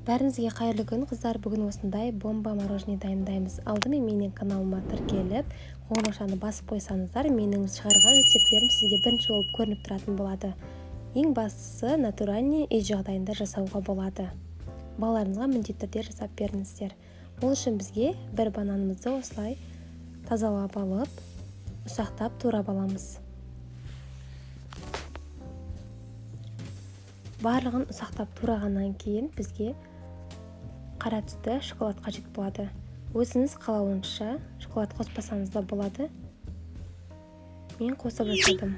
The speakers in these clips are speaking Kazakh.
Бәріңізге қайырлы күн қыздар, бүгін осындай бомба мороженое дайындаймыз. Алдымен менің каналыма тіркеліп, қоңыраушаны басып қойсаңыздар, менің шығарған рецепттерім сізге бірінші болып көрініп тұратын болады. Ең бастысы натуральный үй жағдайында жасауға болады. Балаларыңызға міндетті түрде жасап беріңіздер. Ол үшін бізге бір бананымызды осылай тазалап алып, ұсақтап турап аламыз. Барлығын ұсақтап турағаннан кейін бізге қара түсті шоколад қажет болады. Өзіңіз қалауыңызша шоколад қоспасаңыз да болады. Мен қосып жасадым.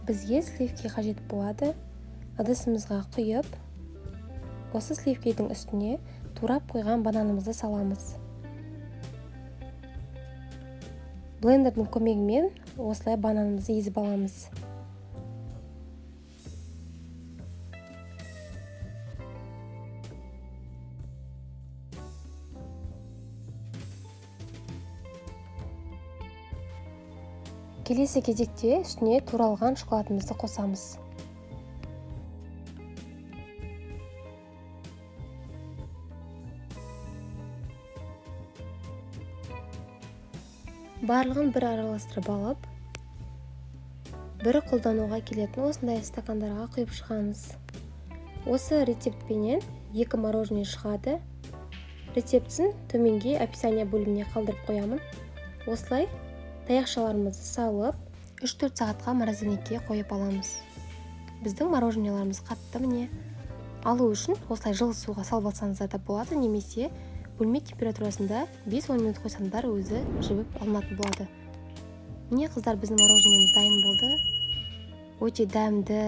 Бізге сливки қажет болады. Ыдысымызға құйып, осы сливкидің үстіне турап қойған бананымызды саламыз. Блендердің көмегімен осылай бананымызды езіп аламыз. Келесі кезекте үстіне туралған шоколадымызды қосамыз. Барлығын бір араластырып алып, бірі қолдануға келетін осындай стакандарға құйып шығамыз. Осы рецептпенен 2 мороженое шығады. Рецептісін төменге описание бөліміне қалдырып қоямын. Осылай таяқшаларымызды салып, 3-4 сағатқа морозильникке қойып аламыз. Біздің мороженеларымыз қатты міне. Алу үшін осылай жылы суға салып алсаңыздар да болады, немесе бөлме температурасында 5-10 минут қойсаңдар өзі жібіп алынатын болады. Міне қыздар, біздің мороженеміз дайын болды. Өте дәмді,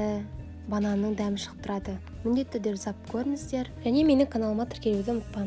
бананның дәмі шығып тұрады. Міндетті түрде жасап көріңіздер. Және менің каналыма тіркелуді ұмытпаңыздар.